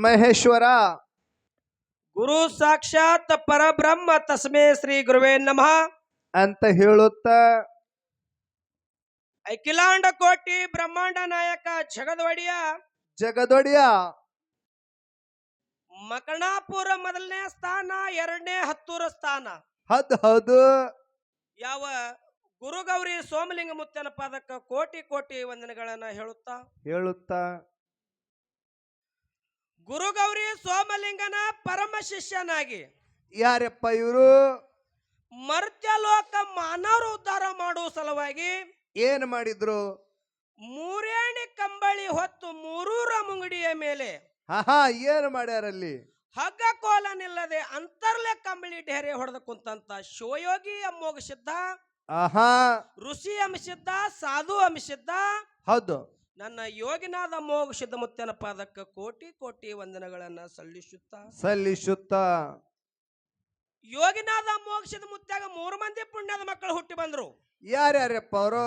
ಮಹೇಶ್ವರ ಗುರು ಸಾಕ್ಷಾತ್ ಪರಬ್ರಹ್ಮ ತಸ್ಮೇ ಶ್ರೀ ಗುರುವೇ ನಮಃ ಅಂತ ಹೇಳುತ್ತ ಅಖಿಲಾಂಡ ಕೋಟಿ ಬ್ರಹ್ಮಾಂಡ ನಾಯಕ ಜಗದೊಡೆಯ ಜಗದೊಡೆಯ ಮಕಣಾಪುರ ಮೊದಲನೇ ಸ್ಥಾನ, ಎರಡನೇ ಹತ್ತೂರ ಸ್ಥಾನ. ಹೌದು ಯಾವ ಗುರುಗೌರಿ ಸೋಮಲಿಂಗ ಮುತ್ತನ ಪಾದಕ್ಕ ಕೋಟಿ ಕೋಟಿ ವಂದನೆಗಳನ್ನ ಹೇಳುತ್ತಾ ಗುರುಗೌರಿ ಸೋಮಲಿಂಗನ ಪರಮ ಶಿಷ್ಯನಾಗಿ ಯಾರಪ್ಪ ಇವರು? ಮರ್ತ್ಯಲೋಕ ಮಾನವರು ಉದ್ಧಾರ ಮಾಡುವ ಸಲುವಾಗಿ ಏನ್ ಮಾಡಿದ್ರು? ಮೂರೇಣಿ ಕಂಬಳಿ ಹೊತ್ತು ಮೂರೂರ ಮುಂಗಡಿಯ ಮೇಲೆ ಏನು ಮಾಡ್ಯಾರಲ್ಲಿ? ಹಗ್ಗ ಕೋಲನಿಲ್ಲದೆ ಅಂತರ್ಲೆ ಕಂಬಳಿ ಢೇರೆ ಹೊಡೆದ ಕುಂತಂತ ಶಿವಯೋಗಿ ಅಮ್ಮೋಗ ಸಿದ್ಧ, ಋಷಿ ಅಂಶಿದ್ದ, ಸಾಧು ಅಂಶಿದ್ದ. ಹೌದು. ನನ್ನ ಯೋಗಿನಾದ ಅಮ್ಮೋಗ ಸಿದ್ಧ ಮುತ್ತನ ಪಾದಕ್ಕ ಕೋಟಿ ಕೋಟಿ ವಂದನೆಗಳನ್ನ ಸಲ್ಲಿಸುತ್ತಾ ಯೋಗಿನಾದ ಅಮ್ಮೋಗ ಸಿದ್ಧ ಮುತ್ಯಾಗ 3 ಮಂದಿ ಪುಣ್ಯದ ಮಕ್ಕಳು ಹುಟ್ಟಿ ಬಂದ್ರು. ಯಾರ್ಯಾರಪ್ಪ ಅವರು?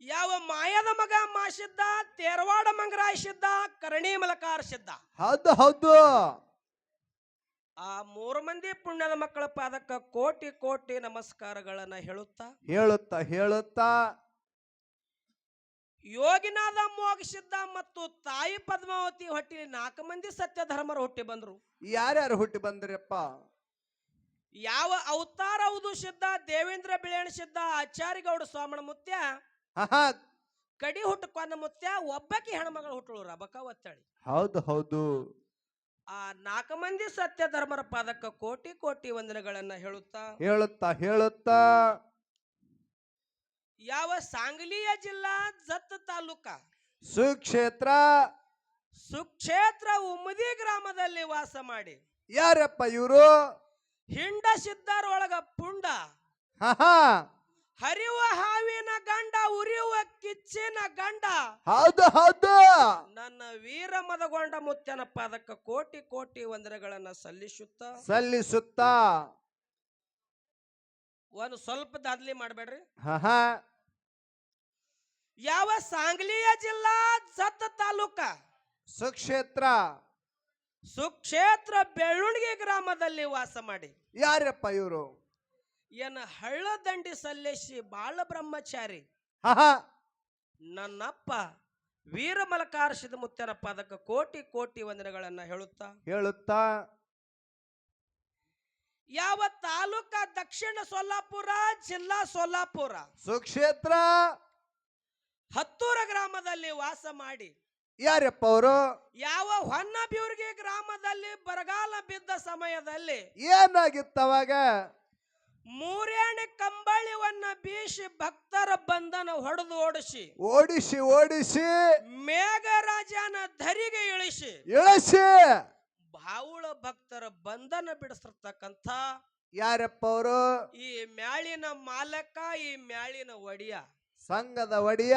ಯಾವ ಮಾಯದ ಮಗ ಮಾಸಿದ್ದ, ತೇರವಾಡ ಮಂಗರಾಯ ಸಿದ್ಧ, ಕರಣಿ ಮಲಕಾರ ಸಿದ್ಧ. ಹೌದು. ಆ 3 ಮಂದಿ ಪುಣ್ಯದ ಮಕ್ಕಳ ಪಾದಕ್ಕ ಕೋಟಿ ಕೋಟಿ ನಮಸ್ಕಾರಗಳನ್ನ ಹೇಳುತ್ತಾ ಯೋಗಿನಾದ ಮೋಗ ಸಿದ್ಧ ಮತ್ತು ತಾಯಿ ಪದ್ಮಾವತಿ ಹೊಟ್ಟಿಲಿ 4 ಮಂದಿ ಸತ್ಯ ಧರ್ಮರು ಹುಟ್ಟಿ ಬಂದ್ರು. ಯಾರ್ಯಾರು ಹುಟ್ಟಿ ಬಂದ್ರಪ್ಪ? ಯಾವ ಅವತಾರ ಹೌದು ಸಿದ್ಧ, ದೇವೇಂದ್ರ ಬಿಳೇಣ ಸಿದ್ಧ, ಆಚಾರ್ಯಗೌಡ ಸ್ವಾಮಣ ಮುತ್ಯ, ಕಡಿ ಹುಟ್ಟುಕೊಂಡ ಮುತ್ಯ, ಒಬ್ಬಕಿ ಹೆಣ್ಮಗಳು ಹುಟ್ಟಳು ರಬಕ ಒತ್ತಳಿ. ಹೌದು. ಆ 4 ಮಂದಿ ಸತ್ಯ ಧರ್ಮರ ಪಾದಕ್ಕ ಕೋಟಿ ಕೋಟಿ ವಂದನೆಗಳನ್ನ ಹೇಳುತ್ತಾ ಯಾವ ಸಾಂಗ್ಲಿಯ ಜಿಲ್ಲಾ ಜತ್ ತಾಲೂಕ ಸುಕ್ಷೇತ್ರ ಉಮ್ಮದಿ ಗ್ರಾಮದಲ್ಲಿ ವಾಸ ಮಾಡಿ ಯಾರಪ್ಪ ಇವರು? ಹಿಂಡ ಸಿದ್ಧಾರೊಳಗ ಪುಂಡ, ಹರಿಯುವ ಹಾವಿನ ಗಂಡ, ಉರಿಯುವ ಕಿಚ್ಚಿನ ಗಂಡ. ಹೌದು. ನನ್ನ ವೀರ ಮದಗೊಂಡ ಮುತ್ಯನ ಪಾದಕ್ಕ ಕೋಟಿ ಕೋಟಿ ವಂದನೆಗಳನ್ನ ಸಲ್ಲಿಸುತ್ತಾ ಒಂದು ಸ್ವಲ್ಪ ದಾದ್ಲಿ ಮಾಡಬೇಡ್ರಿ. ಯಾವ ಸಾಂಗ್ಲಿಯ ಜಿಲ್ಲಾ ಜತ್ ತಾಲೂಕ ಸುಕ್ಷೇತ್ರ ಬೆಳ್ಳುಣಿಗೆ ಗ್ರಾಮದಲ್ಲಿ ವಾಸ ಮಾಡಿ ಯಾರಪ್ಪ ಇವರು? ಏನ ಹಳ್ಳದಂಡಿ ಸಲ್ಲೇಶಿ ಬಾಳ ಬ್ರಹ್ಮಚಾರಿ ನನ್ನಪ್ಪ ವೀರ ಮಲಕಾರ್ಷಿದ ಮುತ್ಯನ ಪಾದಕ್ಕ ಕೋಟಿ ಕೋಟಿ ವಂದನೆಗಳನ್ನ ಹೇಳುತ್ತಾ ಯಾವ ತಾಲೂಕ ದಕ್ಷಿಣ ಸೊಲ್ಲಾಪುರ, ಜಿಲ್ಲಾ ಸೊಲ್ಲಾಪುರ, ಸುಕ್ಷೇತ್ರ ಹತ್ತೂರ ಗ್ರಾಮದಲ್ಲಿ ವಾಸ ಮಾಡಿ ಯಾರಪ್ಪ ಅವರು? ಯಾವ ಹೊನ್ನಬ್ಯೂರ್ಗಿ ಗ್ರಾಮದಲ್ಲಿ ಬರಗಾಲ ಬಿದ್ದ ಸಮಯದಲ್ಲಿ ಏನಾಗಿತ್ತವಾಗ? ಮೂರೇಣಿ ಕಂಬಳಿವನ್ನ ಬೀಸಿ ಭಕ್ತರ ಬಂಧನ ಹೊಡೆದು ಓಡಿಸಿ ಮೇಘರಾಜನ ಧರಿಗೆ ಇಳಿಸಿ ಬಾವುಳ ಭಕ್ತರ ಬಂಧನ ಬಿಡಿಸಿರ್ತಕ್ಕಂಥ ಯಾರಪ್ಪ ಅವರು? ಈ ಮ್ಯಾಳಿನ ಮಾಲಕ, ಈ ಮ್ಯಾಳಿನ ಒಡಿಯ, ಸಂಘದ ಒಡಿಯ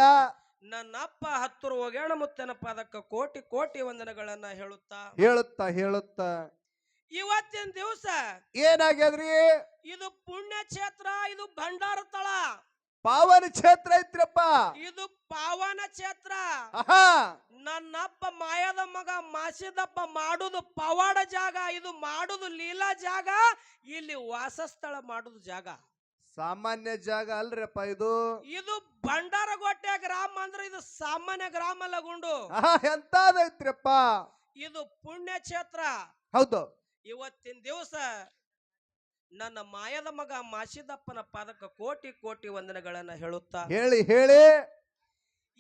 ನನ್ನಪ್ಪ ಹತ್ತೂರು ಒಗೇಣ ಮುತ್ತನ ಪಾದಕ್ಕ ಕೋಟಿ ಕೋಟಿ ವಂದನೆಗಳನ್ನ ಹೇಳುತ್ತಾ ಇವತ್ತಿನ ದಿವಸ ಏನಾಗ್ಯದ್ರಿ? ಇದು ಪುಣ್ಯ ಕ್ಷೇತ್ರ, ಇದು ಭಂಡಾರ ತಳ, ಪಾವನ ಕ್ಷೇತ್ರ ಐತ್ರಪ್ಪ. ಇದು ಪಾವನ ಕ್ಷೇತ್ರ. ನನ್ನಪ್ಪ ಮಾಯದ ಮಗ ಮಾಸಿದಪ್ಪ ಮಾಡುದು ಪವಾಡ ಜಾಗ, ಇದು ಮಾಡುದು ಲೀಲಾ ಜಾಗ, ಇಲ್ಲಿ ವಾಸಸ್ಥಳ ಮಾಡುದು ಜಾಗ, ಸಾಮಾನ್ಯ ಜಾಗ ಅಲ್ರಪ್ಪ ಇದು ಭಂಡಾರಗೋಟೆ ಗ್ರಾಮ ಅಂದ್ರೆ ಇದು ಸಾಮಾನ್ಯ ಗ್ರಾಮ ಅಲ್ಲ ಗುಂಡು. ಎಂತಾದೈತ್ರಪ್ಪ? ಇದು ಪುಣ್ಯ ಕ್ಷೇತ್ರ. ಹೌದು. ಇವತ್ತಿನ ದಿವಸ ನನ್ನ ಮಾಯದ ಮಗ ಮಾಸಿದಪ್ಪನ ಪಾದಕ್ಕ ಕೋಟಿ ಕೋಟಿ ವಂದನೆಗಳನ್ನ ಹೇಳಿ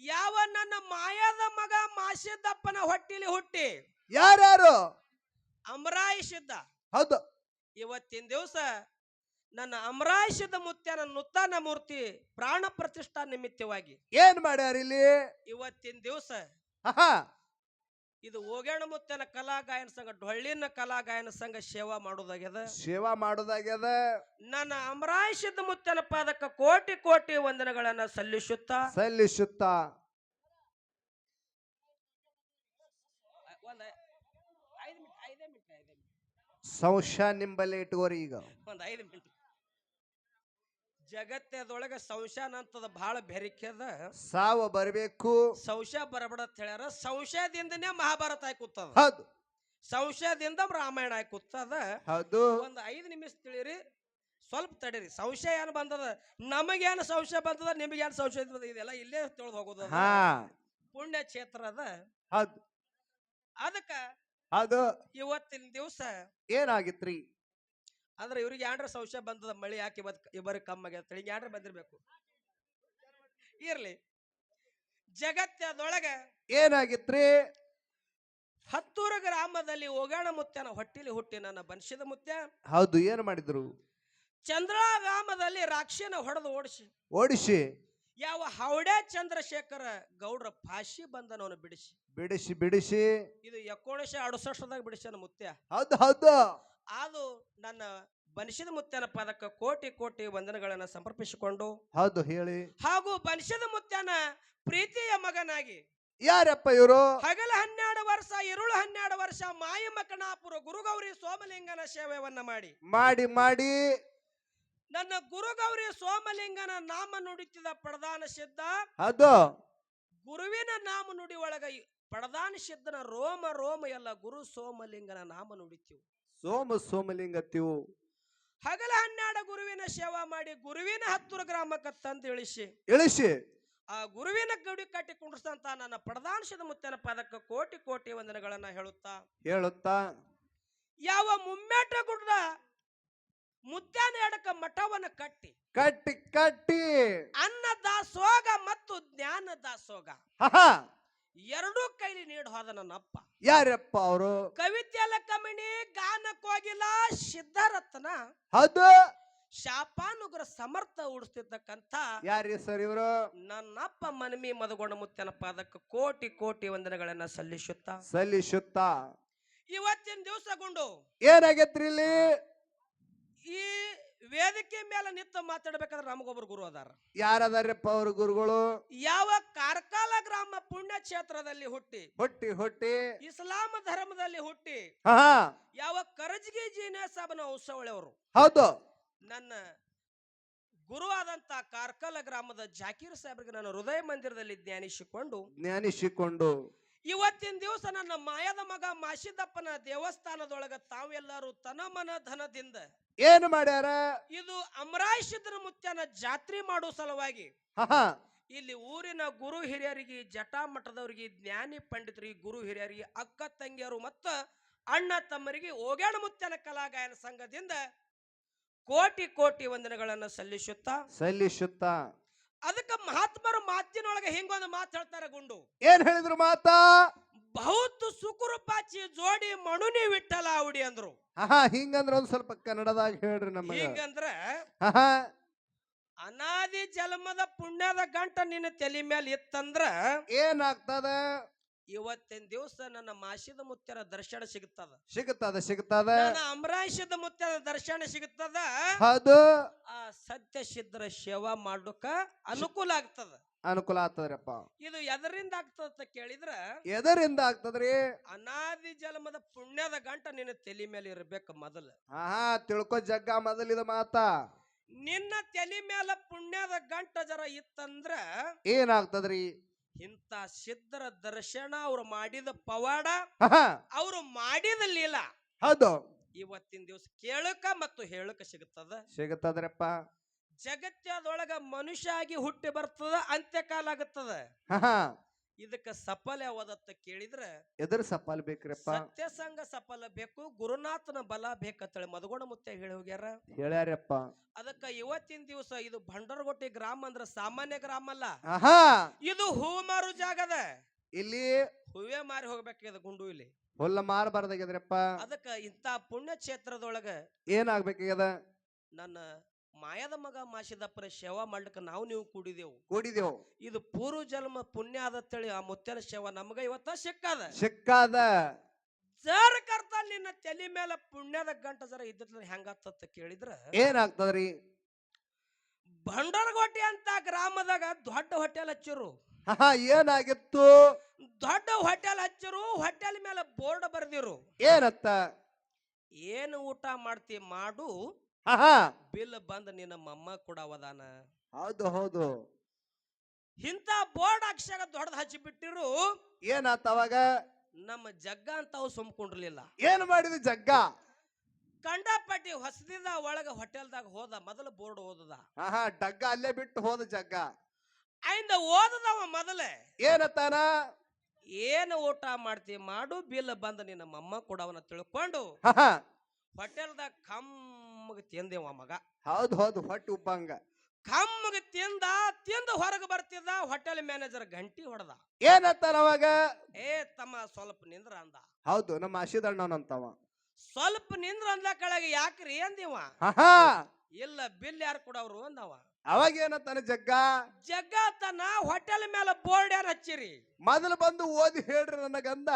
ಯಾವ ನನ್ನ ಮಾಯದ ಮಗ ಮಾಸಿದಪ್ಪನ ಹೊಟ್ಟಿಲಿ ಹುಟ್ಟಿ ಯಾರ್ಯಾರು? ಅಮರಾಯಿಸಿದ್ದ. ಹೌದು. ಇವತ್ತಿನ ದಿವಸ ನನ್ನ ಅಮರಾಯಿಸಿದ ಮುತ್ಯನ ನೂತನ ಮೂರ್ತಿ ಪ್ರಾಣ ಪ್ರತಿಷ್ಠಾ ನಿಮಿತ್ತವಾಗಿ ಏನ್ ಮಾಡ್ಯಾರ ಇಲ್ಲಿ? ಇವತ್ತಿನ ದಿವಸ ಇದು ಓಗೇಣ ಮುತ್ತನ ಕಲಾ ಗಾಯನ ಸಂಘ, ಡೊಳ್ಳಿನ ಕಲಾ ಗಾಯನ ಸಂಘ ಸೇವಾ ಮಾಡೋದಾಗ್ಯದ. ನನ್ನ ಅಮರಾಯಿಸಿದ ಮುತ್ತನ ಪಾದಕ್ಕ ಕೋಟಿ ಕೋಟಿ ವಂದನೆಗಳನ್ನ ಸಲ್ಲಿಸುತ್ತಾ ಸಂಶಯ ನಿಂಬಲ್ಲಿ ಇಟ್ಕೋರಿ. ಈಗ ಒಂದು 5 ಮಿನಿಟ್ ಜಗತ್ತದೊಳಗ ಸಂಶಯ ಅಂತದ ಬಹಳ ಬೆರಿಕೆದ ಸಾವ ಬರಬೇಕು. ಸಂಶಯ ಬರಬೇಡ ಅಂತ ಹೇಳ್ಯಾರ. ಸಂಶಯದಿಂದನೇ ಮಹಾಭಾರತ ಆಗಿ ಕೂತದ, ಹೌದು ಸಂಶಯದಿಂದ ರಾಮಾಯಣ ಆಗಿ ಕೂತದ. ಹೌದು. ಒಂದ್ 5 ನಿಮಿಷ ತಿಳಿರಿ, ಸ್ವಲ್ಪ ತಡೀರಿ. ಸಂಶಯ ಏನು ಬಂದದ, ನಮಗೇನು ಸಂಶಯ ಬಂದದ, ನಿಮಗೇನು ಸಂಶಯ ಬಂದದ, ಇದೆಲ್ಲ ಇಲ್ಲೇ ತಿಳಿದು ಹೋಗೋದು. ಹಾ ಪುಣ್ಯ ಕ್ಷೇತ್ರ ಅದ. ಹೌದು ಅದಕ್ಕ ಅದು ಇವತ್ತಿನ ದಿವಸ ಏನಾಗಿತ್ರಿ? ಅಂದ್ರೆ ಇವ್ರಿಗೆ ಏನ್ರ ಸಂಶಯ ಬಂದದ, ಮಳಿ ಯಾಕೆ ಇವರಿಗೆ ಕಮ್ಮಗೆ ಅಂತ ಹೇಳಿ ಏನ್ರ ಬಂದಿರ್ಬೇಕು. ಇರ್ಲಿ, ಜಗತ್ತದೊಳಗ ಏನಾಗಿತ್ರಿ? ಹತ್ತೂರು ಗ್ರಾಮದಲ್ಲಿ ಓಗಾಣ ಮುತ್ಯನ ಹೊಟ್ಟಿಲಿ ಹುಟ್ಟಿ ನನ್ನ ಬನ್ಸಿದ ಮುತ್ಯ. ಹೌದು, ಏನು ಮಾಡಿದ್ರು? ಚಂದ್ರ ಗ್ರಾಮದಲ್ಲಿ ರಾಕ್ಷಿನ ಹೊಡೆದು ಓಡಿಸಿ ಯಾವ ಹೌಡೆ ಚಂದ್ರಶೇಖರ ಗೌಡ್ರ ಫಾಶಿ ಬಂದನವನು ಬಿಡಿಸಿ ಬಿಡಿಸಿ ಬಿಡಿಸಿ ಇದು 1968ದಾಗ ಬಿಡಿಸ್ಯಾನ ಮುತ್ಯ. ಹೌದು ಹೌದು. ಅದು ನನ್ನ ಬನಿಸಿದ ಮುತ್ಯನ ಪದಕ್ಕೆ ಕೋಟಿ ಕೋಟಿ ವಂದನೆಗಳನ್ನ ಸಮರ್ಪಿಸಿಕೊಂಡು, ಹೌದು ಹೇಳಿ. ಹಾಗೂ ಬನಿಸಿದ ಮುತ್ಯನ ಪ್ರೀತಿಯ ಮಗನಾಗಿ ಯಾರಪ್ಪ ಇವರು? ಹಗಲ 12 ವರ್ಷ, ಇರುಳು 12 ವರ್ಷ ಮಾಯಮಕನಾಪುರ ಗುರುಗೌರಿ ಸೋಮಲಿಂಗನ ಸೇವೆಯನ್ನ ಮಾಡಿ ಮಾಡಿ ಮಾಡಿ ನನ್ನ ಗುರುಗೌರಿ ಸೋಮಲಿಂಗನ ನಾಮ ನುಡಿತಿದ ಪಡದಾನ ಸಿದ್ಧ. ಅದು ಗುರುವಿನ ನಾಮ ನುಡಿ ಒಳಗ ಪಡದಾನ ಸಿದ್ಧನ ರೋಮ ರೋಮ ಎಲ್ಲ ಗುರು ಸೋಮಲಿಂಗನ ನಾಮ ನುಡಿತೀವಿ. ಸೋಮಲಿಂಗತ್ತೀವು. ಹಗಲ 12 ಗುರುವಿನ ಸೇವಾ ಮಾಡಿ ಗುರುವಿನ ಹತ್ತೂರು ಗ್ರಾಮಕ್ಕೆ ತಂದು ಇಳಿಸಿ ಆ ಗುರುವಿನ ಗಡಿ ಕಟ್ಟಿ ಕುಂಡ್ರಸ್ತಂತ ನನ್ನ ಪಡದಾಂಶದ ಮುತ್ತನ ಪದಕ್ಕೆ ಕೋಟಿ ಕೋಟಿ ವಂದನೆಗಳನ್ನ ಹೇಳುತ್ತಾ ಯಾವ ಮುಮ್ಮೇಟ ಗುಡ್ಡ ಮುತ್ಯಾನ ಎಡಕ ಮಠವನ್ನ ಕಟ್ಟಿ ಕಟ್ಟಿ ಕಟ್ಟಿ ಅನ್ನ ದಾಸೋಗ ಮತ್ತು ಜ್ಞಾನ ದಾಸೋಗ ಎರಡೂ ಕೈಲಿ ನೀಡಿ ಹೋದ ನನ್ನಪ್ಪ. ಯಾರಪ್ಪ ಅವರು? ಕವಿತೆಯಲ್ಲ ಕಮಿಣಿ, ಗಾನಕ್ಕೋಗಿಲ್ಲ ಸಿದ್ಧರತ್ನ, ಹೌದು ಶಾಪಾನುಗ್ರ ಸಮರ್ಥ ಉಡಿಸ್ತಿದ್ದಕ್ಕಂಥ ಯಾರ ಸರ್ ಇವರು? ನನ್ನಪ್ಪ ಮನಮಿ ಮದಗೊಂಡ ಮುತ್ತನ ಪಾದಕ್ಕೆ ಕೋಟಿ ಕೋಟಿ ವಂದನೆಗಳನ್ನ ಸಲ್ಲಿಸುತ್ತಾ ಇವತ್ತಿನ ದಿವಸ ಗುಂಡು ಏನಾಗೈತ್ರಿ ಇಲ್ಲಿ? ಈ ವೇದಿಕೆ ಮೇಲೆ ನಿಂತು ಮಾತಾಡ್ಬೇಕಾದ್ರೆ ನಮಗೊಬ್ರು ಗುರು ಅದಾರ. ಯಾರದಾರಪ್ಪ ಅವ್ರ ಗುರುಗಳು? ಯಾವ ಕಾರ್ಕಾಲ ಗ್ರಾಮ ಪುಣ್ಯ ಕ್ಷೇತ್ರದಲ್ಲಿ ಹುಟ್ಟಿ ಇಸ್ಲಾಂ ಧರ್ಮದಲ್ಲಿ ಹುಟ್ಟಿ ಯಾವ ಕರಜಗಿ ಜೀನ ಸಾಬನ ವಂಶವಳೆಯವರು. ಹೌದು, ನನ್ನ ಗುರು ಆದಂತ ಕಾರ್ಕಲ ಗ್ರಾಮದ ಜಾಕೀರ್ ಸಾಹೇಬ್ರಿಗೆ ನಾನು ಹೃದಯ ಮಂದಿರದಲ್ಲಿ ಜ್ಞಾನಿಸಿಕೊಂಡು ಇವತ್ತಿನ ದಿವಸ ನನ್ನ ಮಾಯದ ಮಗ ಮಾಸಿದಪ್ಪನ ದೇವಸ್ಥಾನದೊಳಗ ತಾವೆಲ್ಲರೂ ತನ ಮನ ಧನದಿಂದ ಏನು ಮಾಡ್ಯಾರ? ಇದು ಅಮರಾಯಿಸಿದ್ರ ಮುತ್ಯನ ಜಾತ್ರೆ ಮಾಡೋ ಸಲುವಾಗಿ ಇಲ್ಲಿ ಊರಿನ ಗುರು ಹಿರಿಯರಿಗೆ, ಜಟಾ ಮಠದವರಿಗೆ, ಜ್ಞಾನಿ ಪಂಡಿತರಿಗೆ, ಗುರು ಹಿರಿಯರಿಗೆ, ಅಕ್ಕ ತಂಗಿಯರು ಮತ್ತು ಅಣ್ಣ ತಮ್ಮರಿಗೆ ಓಗ್ಯಾಣ ಮುತ್ಯನ ಕಲಾಗಾಯನ ಸಂಘದಿಂದ ಕೋಟಿ ಕೋಟಿ ವಂದನೆಗಳನ್ನ ಸಲ್ಲಿಸುತ್ತಾ ಅದಕ್ಕೆ ಮಹಾತ್ಮರು ಮಾತಿನೊಳಗೆ ಹಿಂಗೊಂದು ಮಾತು ಹೇಳ್ತಾರೆ ಗುಂಡು. ಏನ್ ಹೇಳಿದ್ರು ಮಾತಾ? ಬಹುತ್ ಸುಕುರುಪಾಚಿ ಜೋಡಿ ಮಣುನಿ ವಿಠಲ ಅವಡಿ ಅಂದ್ರು. ಹಿಂಗಂದ್ರ ಒಂದ್ ಸ್ವಲ್ಪ ಕನ್ನಡದಾಗ ಹೇಳ್ರಿ ನಮಗೆ. ಹಿಂಗಂದ್ರ ಅನಾದಿ ಜನ್ಮದ ಪುಣ್ಯದ ಗಂಟ ನಿನ್ನ ತಲೆ ಮೇಲೆ ಇತ್ತಂದ್ರ ಏನಾಗ್ತದ? ಇವತ್ತಿನ ದಿವಸ ನನ್ನ ಮಾಸಿದ ಮುತ್ಯರ ದರ್ಶನ ಸಿಗುತ್ತದ ನನ್ನ ಅಮರಾಯಿಸಿದ ಮುತ್ಯರ ದರ್ಶನ ಸಿಗುತ್ತದ. ಅದು ಆ ಸತ್ಯ ಸಿದ್ಧರ ಸೇವಾ ಮಾಡೋಕ ಅನುಕೂಲ ಆಗ್ತದ್ರಪ್ಪ. ಇದು ಎದರಿಂದ ಆಗ್ತದ ಕೇಳಿದ್ರ, ಎದರಿಂದ ಆಗ್ತದ್ರಿ? ಅನಾದಿ ಜನ್ಮದ ಪುಣ್ಯದ ಗಂಟ ನಿನ್ನ ತಲೆ ಮೇಲೆ ಇರ್ಬೇಕು ಮೊದಲು. ತಿಳ್ಕೊ ಜಗ್ಗ ಮೊದಲಿದ ಮಾತಾ. ನಿನ್ನ ತಲೆ ಮೇಲೆ ಪುಣ್ಯದ ಗಂಟ ಜರ ಇತ್ತಂದ್ರ ಏನಾಗ್ತದ್ರಿ? ಇಂಥ ಸಿದ್ಧರ ದರ್ಶನ ಅವ್ರು ಮಾಡಿದ ಪವಾಡ, ಅವರು ಮಾಡಿದ ಲೀಲಾ ಹೌದು ಇವತ್ತಿನ ದಿವಸ ಕೇಳಕ ಮತ್ತು ಹೇಳಕ ಸಿಗುತ್ತದ್ರಪ್ಪ. ಜಗತ್ತದೊಳಗ ಮನುಷ್ಯ ಆಗಿ ಹುಟ್ಟಿ ಬರ್ತದ, ಅಂತ್ಯಕಾಲ ಆಗುತ್ತದ. ಇದಕ್ಕ ಸಫಲ ಯಾವದತ್ತ ಕೇಳಿದ್ರ ಎದ್ರ ಸಫಲ ಬೇಕ್ರಪ್ಪ? ಸತ್ಯ ಸಂಘ ಸಫಲ ಬೇಕು, ಗುರುನಾಥನ ಬಲ ಬೇಕಂತೇಳಿ ಮದಗೋಣ ಮುತ್ತೆ ಹೇಳಿ ಹೇಳ್ಯಾರಪ್ಪ. ಅದಕ್ಕ ಇವತ್ತಿನ ದಿವಸ ಇದು ಭಂಡರಗೋಟೆ ಗ್ರಾಮ ಅಂದ್ರ ಸಾಮಾನ್ಯ ಗ್ರಾಮ ಅಲ್ಲ, ಇದು ಹೂ ಮಾರು ಜಾಗದ. ಇಲ್ಲಿ ಹೂವೇ ಮಾರಿ ಹೋಗ್ಬೇಕಿದೆ ಗುಂಡು, ಇಲ್ಲಿ ಹುಲ್ಲ ಮಾರಬಾರ್ದಾಗ್ಯದ್ರಪ್ಪ. ಅದಕ್ಕ ಇಂತ ಪುಣ್ಯ ಕ್ಷೇತ್ರದೊಳಗ ಏನಾಗ್ಬೇಕಾಗ್ಯದ? ನನ್ನ ಮಾಯದ ಮಗ ಮಾಸಿದಪ್ಪರ ಸೇವಾ ಮಾಡ್ಲಿಕ್ಕೆ ನಾವು ನೀವು ಕೂಡಿದೆವು. ಇದು ಪೂರ್ವ ಜನ್ಮ ಪುಣ್ಯ ಆದತ್ತೇಳಿ ಆ ಮುತ್ಯನ ಸೇವಾ ನಮಗ ಇವತ್ತ ಸಿಕ್ಕಾದ. ಜರ ಕರ್ತ ನಿನ್ನ ತಲೆ ಮೇಲೆ ಪುಣ್ಯದ ಗಂಟ ಜರ ಇದ್ದ ಹೆಂಗಾಗ್ತದ ಕೇಳಿದ್ರ ಏನಾಗ್ತದ್ರಿ? ಭಂಡರಗೋಟೆ ಅಂತ ಗ್ರಾಮದಾಗ ದೊಡ್ಡ ಹೋಟೆಲ್ ಹಚ್ಚಿರು. ಏನಾಗಿತ್ತು? ದೊಡ್ಡ ಹೋಟೆಲ್ ಹಚ್ಚಿರು. ಹೋಟೆಲ್ ಮೇಲೆ ಬೋರ್ಡ್ ಬರ್ದಿರು. ಏನತ್ತ? ಏನು ಊಟ ಮಾಡ್ತಿ ಮಾಡು, ಹಾ ಬಿಲ್ ಬಂದ ನಿನ್ನ ಮೊಮ್ಮ ಕೂಡ ಅವದಾನ. ಹೌದು ಹೌದು. ಇಂಥ ಬೋರ್ಡ್ ಅಕ್ಷರ ದೊಡ್ಡದ ಹಚ್ಚಿ ಬಿಟ್ಟಿರು. ಏನಾತ ಅವಾಗ? ನಮ್ಮ ಜಗ್ಗ ಅಂತ ಅವು ಸುಮ್ಕೊಂಡಿರ್ಲಿಲ್ಲ. ಏನ್ ಮಾಡಿದ ಜಗ್ಗ? ಕಂಡಪಟ್ಟಿ ಹೊಸದಿದ ಒಳಗ ಹೋಟೆಲ್ದಾಗ ಹೋದ, ಮೊದಲು ಬೋರ್ಡ್ ಓದದ. ಹಾ ಡಗ್ಗ ಅಲ್ಲೇ ಬಿಟ್ಟು ಹೋದ ಜಗ್ಗ. ಆಯ್ದ ಓದದವ ಮೊದಲೇ ಏನತ್ತಾನ? ಏನು ಊಟ ಮಾಡ್ತಿ ಮಾಡು, ಬಿಲ್ ಬಂದ ನಿನ್ನ ಮೊಮ್ಮ ಕೊಡವನ ತಿಳ್ಕೊಂಡು ಹಾ ಹೋಟೆಲ್ದಾಗ ಕಮ್ಮಗ ತಿಂದೇವ ಮಗ. ಹೌದು ಹೌದು, ಹೊಟ್ಟೆ ಉಬ್ಬಂಗ. ಕಮ್ಮಗ ತಿಂದ ಹೊರಗೆ ಬರ್ತಿದ್ದ. ಹೋಟೆಲ್ ಮ್ಯಾನೇಜರ್ ಗಂಟಿ ಹೊಡೆದ. ಏನತ್ತಾನ ಅವಾಗ? ಏ ತಮ್ಮ ಸ್ವಲ್ಪ ನಿಂದ್ರ ಅಂದ. ಹೌದು, ನಮ್ಮ ಆಶೀದಣ್ಣನಂತವ. ಸ್ವಲ್ಪ ನಿಂದ್ರ ಅಂದ ಕೆಳಗೆ. ಯಾಕ್ರಿ ಅಂದಿವ. ಹಾ ಇಲ್ಲ ಬಿಲ್ ಯಾರು ಕೊಡವ್ರು ಅಂದವ. ಅವಾಗ ಏನತ್ತಾನ ಜಗ್ಗ? ಜಗ್ಗ ತನ್ನ ಹೋಟೆಲ್ ಮೇಲೆ ಬೋರ್ಡ್ ಯಾರು ಹಚ್ಚಿರಿ, ಮೊದಲು ಬಂದು ಓದಿ ಹೇಳ್ರಿ ನನಗಂದ.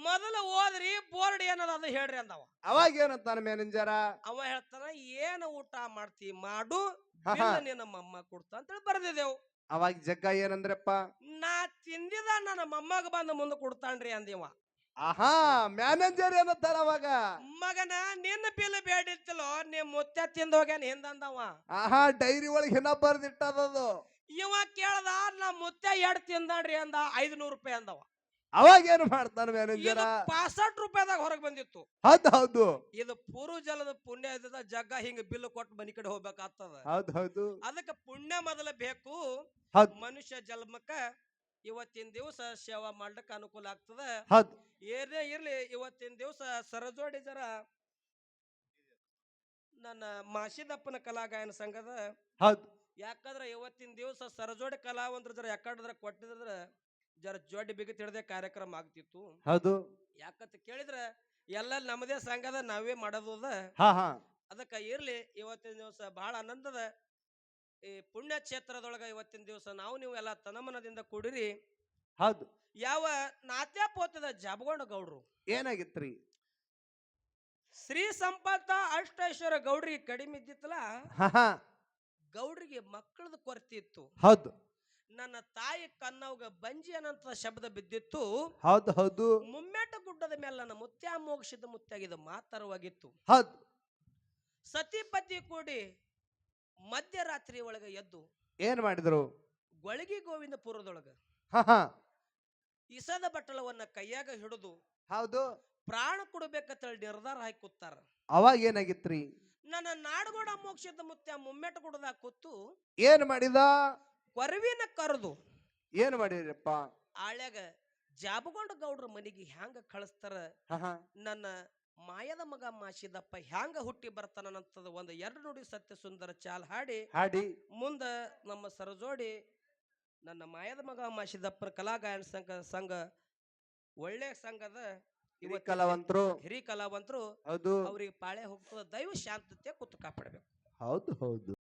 ಮೊದಲು ಓದ್ರಿ ಬೋರ್ಡ್ ಏನದ ಅದು ಹೇಳ್ರಿ ಅಂದವ. ಅವಾಗ ಏನತ್ತಾನ ಮ್ಯಾನೇಜರ? ಅವ ಹೇಳ್ತಾನ ಏನು ಊಟ ಮಾಡ್ತಿ ಮಾಡು, ಬಿಲ್ ನಿನ್ನ ಮೊಮ್ಮ ಕೊಡ್ತ ಅಂತೇಳಿ ಬರ್ದಿದ್ದೆವು. ಅವಾಗ ಜಗ್ಗ ಏನಂದ್ರಪ್ಪ? ನಾ ತಿಂದಿದ ನನ್ನ ಮೊಮ್ಮಗ ಬಂದು ಮುಂದೆ ಕೊಡ್ತಾನ್ರಿ ಅಂದಿವ. ಆಹಾ, ಮ್ಯಾನೇಜರ್ ಏನತ್ತಾರ ಅವಾಗ? ಮಗನ ನಿನ್ನ ಬಿಲ್ ಬೇಡಿತ್ತಲೋ, ನಿಮ್ ಮುತ್ತ ತಿಂದ ಹೋಗ್ಯಾನ ಹಿಂದಂದವ. ಆಹಾ, ಡೈರಿ ಒಳಗೆ ಹಿನ ಬರ್ದಿಟ್ಟದದು. ಇವ ಕೇಳ್ದ, ನಾ ಮುತ್ತ ಎಡ್ ತಿಂದಾನ್ರಿ ಅಂದ. 500 ರೂಪಾಯಿ ಅಂದವ. ಅವಾಗ ಏನು ಮಾಡ್ತಾನ ಮ್ಯಾನೇಜರ? 65 ರೂಪಾಯಿದಾಗ ಹೊರಗೆ ಬಂದಿತ್ತು. ಹೌದು ಹೌದು. ಇದು ಪೂರ್ವ ಜಲದ ಪುಣ್ಯ ಇದ್ದದ. ಜಗ್ಗ ಹಿಂಗ ಬಿಲ್ ಕೊಟ್ಟು ಮನಿ ಕಡೆ ಹೋಗ್ಬೇಕಾಗ್ತದ. ಹೌದು ಹೌದು. ಅದಕ್ಕೆ ಪುಣ್ಯ ಮೊದಲ ಬೇಕು. ಹೌದು ಮನುಷ್ಯ ಜನ್ಮಕ್ಕ ಇವತ್ತಿನ ದಿವಸ ಸೇವಾ ಮಾಡ್ಲಿಕ್ಕೆ ಅನುಕೂಲ ಆಗ್ತದ. ಹೌದು. ಏನೇ ಇರ್ಲಿ, ಇವತ್ತಿನ ದಿವಸ ಸರಜೋಡಿ ಜರ ನನ್ನ ಮಾಸಿದಪ್ಪನ ಕಲಾಗಾಯನ ಸಂಘದ. ಹೌದು. ಯಾಕಂದ್ರೆ ಇವತ್ತಿನ ದಿವಸ ಸರಜೋಡಿ ಕಲಾವಂತರ ಜರ ಯಾಕಂದ್ರೆ ಕೊಟ್ಟಿದ್ರ ಜರ ಜೋಡಿ ಬಿಗಿ ತಿಳಿದೇ ಕಾರ್ಯಕ್ರಮ ಆಗ್ತಿತ್ತು. ಹೌದು. ಯಾಕಂತ ಕೇಳಿದ್ರೆ ಎಲ್ಲ ನಮ್ಮದೇ ಸಂಘದ ನಾವೇ ಮಾಡೋದು ಅದ. ಹಾ ಹಾ. ಅದಕ್ಕೆ ಇರ್ಲಿ, ಇವತ್ತಿನ ದಿವಸ ಬಹಳ ಆನಂದದ ಈ ಪುಣ್ಯ ಕ್ಷೇತ್ರದೊಳಗ ಇವತ್ತಿನ ದಿವಸ ನಾವು ನೀವು ಎಲ್ಲ ತನಮನದಿಂದ ಕೂಡಿರಿ. ಹೌದು. ಯಾವ ನಾತ್ಯಾಪೋತದ ಜಾಬಗೊಂಡ ಗೌಡ್ರು ಏನಾಗಿತ್ರಿ? ಶ್ರೀ ಸಂಪತ್ತ ಅಷ್ಟೈಶ್ವರ್ಯ ಗೌಡ್ರಿಗೆ ಕಡಿಮೆ ಇದ್ದಿತ್ತಲ್ಲ. ಗೌಡ್ರಿಗೆ ಮಕ್ಕಳದ ಕೊರತೆ ಇತ್ತು. ಹೌದು. ನನ್ನ ತಾಯಿ ಕನ್ನವ್ಗ ಬಂಜಿ ಅನ್ನಂತ ಶಬ್ದ ಬಿದ್ದಿತ್ತು. ಹೌದು ಹೌದು. ಮುಮ್ಮೆಟ ಗುಡ್ಡದ ಮೇಲೆ ನನ್ನ ಮುತ್ಯ ಮೋಕ್ಷದ ಮುತ್ತಾಗಿದ ಮಾತರವಾಗಿತ್ತು. ಹೌದು. ಸತಿಪತಿ ಕೂಡಿ ಮಧ್ಯರಾತ್ರಿ ಒಳಗ ಎದ್ದು ಏನ್ ಮಾಡಿದ್ರು? ಗೊಳಗಿ ಗೋವಿಂದಪುರದೊಳಗ ಇಸದ ಬಟ್ಟಲವನ್ನ ಕೈಯಾಗ ಹಿಡಿದು ಹೌದು ಪ್ರಾಣ ಕೊಡಬೇಕಂತೇಳಿ ನಿರ್ಧಾರ ಹಾಕಿ ಕೂತಾರ. ಅವಾಗ ಏನಾಗಿತ್ರಿ? ನನ್ನ ನಾಡಗೋಡ ಮೋಕ್ಷದ ಮುತ್ಯ ಮುಮ್ಮೆಟ ಗುಡ್ಡದಾಗ ಕೂತು ಏನ್ ಮಾಡಿದ? ಕೊರವಿನ ಕರೆದು ಏನ್ ಮಾಡಿರಪ್ಪ? ಆಳ್ಯಾಗ ಜಾಬಗೊಂಡ ಗೌಡ್ರ ಮನಿಗೆ ಹ್ಯಾಂಗ ಕಳಿಸ್ತಾರ, ನನ್ನ ಮಾಯದ ಮಗ ಮಾಸಿದಪ್ಪ ಹ್ಯಾಂಗ ಹುಟ್ಟಿ ಬರ್ತಾನಂತದ ಒಂದು 2 ನುಡಿ ಸತ್ಯ ಸುಂದರ ಚಾಲ್ ಹಾಡಿ ಮುಂದ ನಮ್ಮ ಸರಜೋಡಿ ನನ್ನ ಮಾಯದ ಮಗ ಮಾಸಿದಪ್ಪನ ಕಲಾಗಾಯನ ಸಂಘ ಒಳ್ಳೆ ಸಂಘದ ಹಿರಿ ಕಲಾವಂತರು. ಹೌದು. ಅವ್ರಿಗೆ ಪಾಳೆ ಹೋಗ್ತದ. ದೈವ ಶಾಂತತೆ ಕೂತು ಕಾಪಾಡಬೇಕು. ಹೌದು ಹೌದು.